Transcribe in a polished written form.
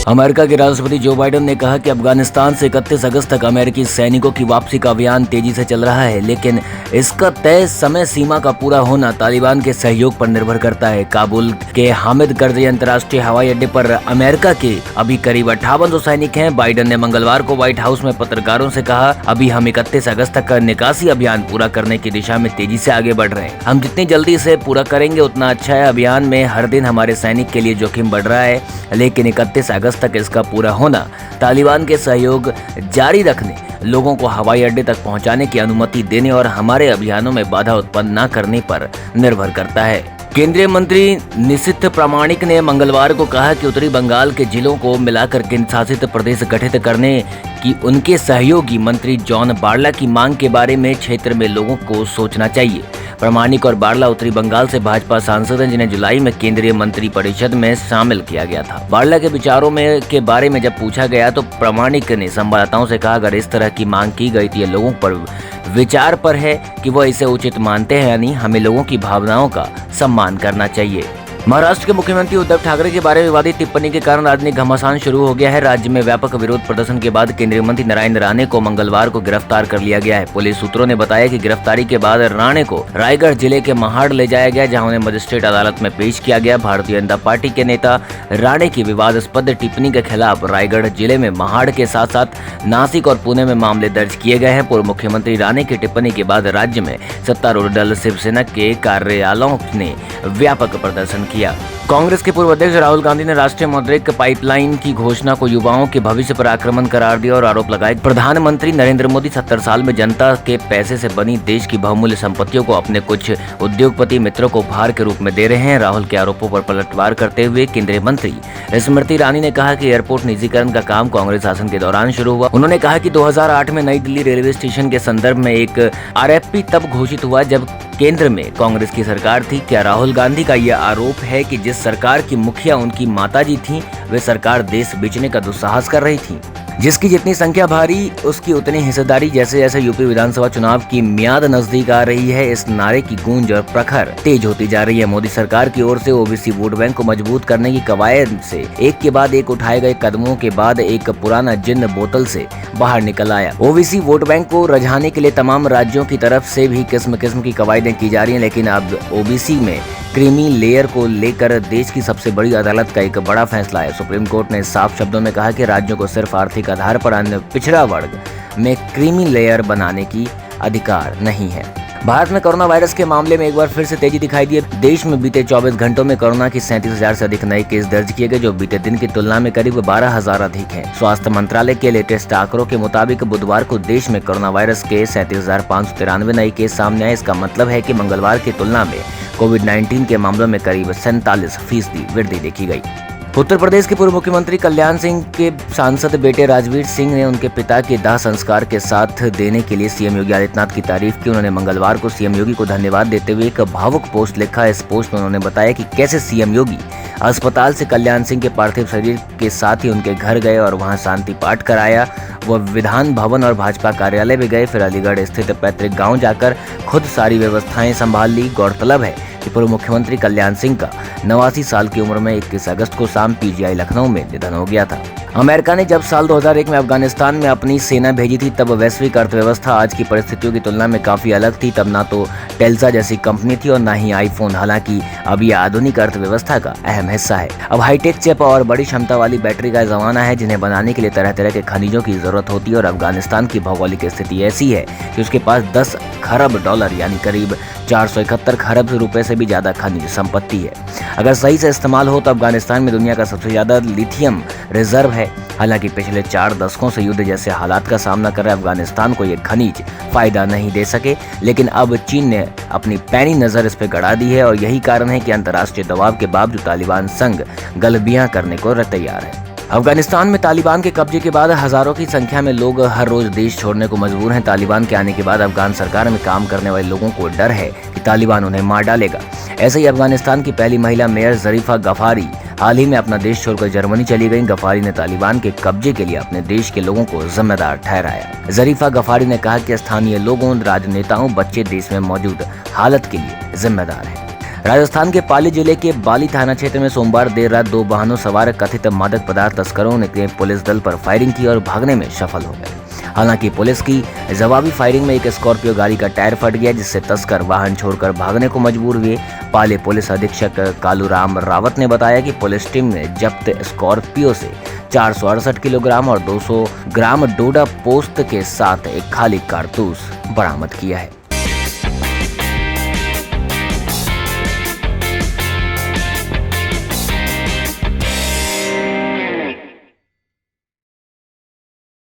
America के राष्ट्रपति Joe Biden ने कहा कि अफगानिस्तान से 31 अगस्त तक अमेरिकी सैनिकों की वापसी का अभियान तेजी से चल रहा है, लेकिन इसका तय समय सीमा का पूरा होना तालिबान के सहयोग पर निर्भर करता है। काबुल के हामिद करजई अंतर्राष्ट्रीय हवाई अड्डे पर अमेरिका के अभी करीब 5800 सैनिक हैं। बाइडेन ने मंगलवार को व्हाइट हाउस में पत्रकारों से कहा, अभी हम 31 अगस्त तक का निकासी अभियान पूरा करने की दिशा में तेजी से आगे बढ़ रहे हैं। हम जितनी जल्दी इसे पूरा करेंगे उतना अच्छा है। अभियान में हर दिन हमारे सैनिक के लिए जोखिम बढ़ रहा है, लेकिन 31 अगस्त तक इसका पूरा होना तालिबान के सहयोग जारी रखने, लोगों को हवाई अड्डे तक पहुंचाने की अनुमति देने और हमारे अभियानों में बाधा उत्पन्न न करने पर निर्भर करता है। केंद्रीय मंत्री निशिथ प्रामाणिक ने मंगलवार को कहा कि उत्तरी बंगाल के जिलों को मिलाकर केंद्र शासित प्रदेश गठित करने की उनके सहयोगी मंत्री जॉन बार्ला की मांग के बारे में क्षेत्र में लोगों को सोचना चाहिए। प्रामाणिक और बार्ला उत्तरी बंगाल से भाजपा सांसद हैं, जिन्हें जुलाई में केंद्रीय मंत्री परिषद में शामिल किया गया था। बार्ला के विचारों में के बारे में जब पूछा गया तो प्रामाणिक ने संवाददाताओं से कहा, अगर इस तरह की मांग की गई तो ये लोगों पर विचार पर है कि वह इसे उचित मानते हैं या नहीं। हमें लोगों की भावनाओं का सम्मान करना चाहिए। महाराष्ट्र के मुख्यमंत्री उद्धव ठाकरे के बारे में विवादित टिप्पणी के कारण राजनीतिक घमासान शुरू हो गया है। राज्य में व्यापक विरोध प्रदर्शन के बाद केंद्रीय मंत्री नारायण राणे को मंगलवार को गिरफ्तार कर लिया गया है। पुलिस सूत्रों ने बताया कि गिरफ्तारी के बाद राणे को रायगढ़ जिले के महाड़ ले जाया गया, जहां उन्हें मजिस्ट्रेट अदालत में पेश किया गया। भारतीय जनता पार्टी के नेता राणे की विवादास्पद टिप्पणी के खिलाफ रायगढ़ जिले में महाड़ के साथ साथ नासिक और पुणे में मामले दर्ज किए गए हैं। पूर्व मुख्यमंत्री राणे की टिप्पणी के बाद राज्य में सत्तारूढ़ दल शिवसेना के कार्यालयों ने व्यापक प्रदर्शन किया। कांग्रेस के पूर्व अध्यक्ष राहुल गांधी ने राष्ट्रीय मौद्रिक पाइपलाइन की घोषणा को युवाओं के भविष्य पर आक्रमण करार दिया और आरोप लगाया कि प्रधानमंत्री नरेंद्र मोदी 70 साल में जनता के पैसे से बनी देश की बहुमूल्य संपत्तियों को अपने कुछ उद्योगपति मित्रों को उपहार के रूप में दे रहे हैं। राहुल के आरोपों पर पलटवार करते हुए केंद्रीय मंत्री स्मृति ईरानी ने कहा कि एयरपोर्ट निजीकरण का काम कांग्रेस शासन के दौरान शुरू हुआ। उन्होंने कहा कि 2008 में नई दिल्ली रेलवे स्टेशन के संदर्भ में एक RFP तब घोषित हुआ जब केंद्र में कांग्रेस की सरकार थी। क्या राहुल गांधी का यह आरोप है कि जिस सरकार की मुखिया उनकी माताजी थीं, वे सरकार देश बेचने का दुस्साहस कर रही थी? जिसकी जितनी संख्या भारी उसकी उतनी हिस्सेदारी। जैसे जैसे यूपी विधानसभा चुनाव की मियाद नजदीक आ रही है, इस नारे की गूंज और प्रखर तेज होती जा रही है। मोदी सरकार की ओर से ओबीसी वोट बैंक को मजबूत करने की कवायद से एक के बाद एक उठाए गए कदमों के बाद एक पुराना जिन्न बोतल से बाहर निकल आया। ओबीसी वोट बैंक को रझाने के लिए तमाम राज्यों की तरफ से भी किस्म किस्म की कवायदें की जा रही हैं, लेकिन अब ओबीसी में क्रीमी लेयर को लेकर देश की सबसे बड़ी अदालत का एक बड़ा फैसला है। सुप्रीम कोर्ट ने साफ शब्दों में कहा कि राज्यों को सिर्फ आर्थिक आधार पर अन्य पिछड़ा वर्ग में क्रीमी लेयर बनाने की अधिकार नहीं है। भारत में कोरोना वायरस के मामले में एक बार फिर से तेजी दिखाई दी है। देश में बीते 24 घंटों में कोरोना की 37,000 से अधिक नए केस दर्ज किए गए, जो बीते दिन की तुलना में करीब 12,000 अधिक हैं। स्वास्थ्य मंत्रालय के लेटेस्ट आंकड़ों के मुताबिक बुधवार को देश में कोरोना वायरस के 37,593 नए केस सामने आए। इसका मतलब है कि मंगलवार की तुलना में कोविड-19 के मामलों में करीब 47% वृद्धि देखी गई। उत्तर प्रदेश के पूर्व मुख्यमंत्री कल्याण सिंह के सांसद बेटे राजवीर सिंह ने उनके पिता के दाह संस्कार के साथ देने के लिए सीएम योगी आदित्यनाथ की तारीफ की। उन्होंने मंगलवार को सीएम योगी को धन्यवाद देते हुए एक भावुक पोस्ट लिखा। इस पोस्ट में उन्होंने बताया कि कैसे सीएम योगी अस्पताल से कल्याण सिंह के पार्थिव शरीर के साथ ही उनके घर गए और वहां शांति पाठ कराया। वह विधान भवन और भाजपा कार्यालय भी गए, फिर अलीगढ़ स्थित पैतृक गाँव जाकर खुद सारी व्यवस्थाएं संभाल ली। गौरतलब है कि पूर्व मुख्यमंत्री कल्याण सिंह का 89 साल की उम्र में 21 अगस्त को शाम पीजीआई लखनऊ में निधन हो गया था। अमेरिका ने जब साल 2001 में अफगानिस्तान में अपनी सेना भेजी थी, तब वैश्विक अर्थव्यवस्था आज की परिस्थितियों की तुलना में काफी अलग थी। तब ना तो टेल्सा जैसी कंपनी थी और ना ही आईफोन। हालांकि अब यह आधुनिक अर्थव्यवस्था का अहम हिस्सा है। अब हाईटेक चिप और बड़ी क्षमता वाली बैटरी का जमाना है, जिन्हें बनाने के लिए तरह तरह के खनिजों की जरूरत होती है। और अफगानिस्तान की भौगोलिक स्थिति ऐसी है कि उसके पास 10 खरब डॉलर यानी करीब 471 खरब रुपए से भी ज्यादा खनिज संपत्ति है। अगर सही से इस्तेमाल हो तो अफगानिस्तान में दुनिया का सबसे ज्यादा लिथियम रिजर्व है। हालांकि पिछले 4 दशकों से युद्ध जैसे हालात का सामना कर रहे अफगानिस्तान को ये खनिज फायदा नहीं दे सके, लेकिन अब चीन ने अपनी पैनी नजर इस पर गड़ा दी है और यही कारण है कि अंतर्राष्ट्रीय दबाव के बावजूद तालिबान संग गलबियां करने को तैयार है। अफगानिस्तान में तालिबान के कब्जे के बाद हजारों की संख्या में लोग हर रोज देश छोड़ने को मजबूर हैं। तालिबान के आने के बाद अफगान सरकार में काम करने वाले लोगों को डर है कि तालिबान उन्हें मार डालेगा। ऐसे ही अफगानिस्तान की पहली महिला मेयर जरीफा गफारी हाल ही में अपना देश छोड़कर जर्मनी चली गईं। गफारी ने तालिबान के कब्जे के लिए अपने देश के लोगों को जिम्मेदार ठहराया। जरीफा गफारी ने कहा कि स्थानीय लोगों, राजनेताओं, बच्चे देश में मौजूद हालत के लिए जिम्मेदार हैं। राजस्थान के पाली जिले के बाली थाना क्षेत्र में सोमवार देर रात 2 वाहनों सवार कथित मादक पदार्थ तस्करों ने पुलिस दल पर फायरिंग की और भागने में सफल हो गए। हालांकि पुलिस की जवाबी फायरिंग में एक स्कॉर्पियो गाड़ी का टायर फट गया, जिससे तस्कर वाहन छोड़कर भागने को मजबूर हुए। पाली पुलिस अधीक्षक कालूराम रावत ने बताया कि पुलिस टीम ने जब्त स्कॉर्पियो से 468 किलोग्राम और 200 ग्राम डोडा पोस्त के साथ एक खाली कारतूस बरामद किया है।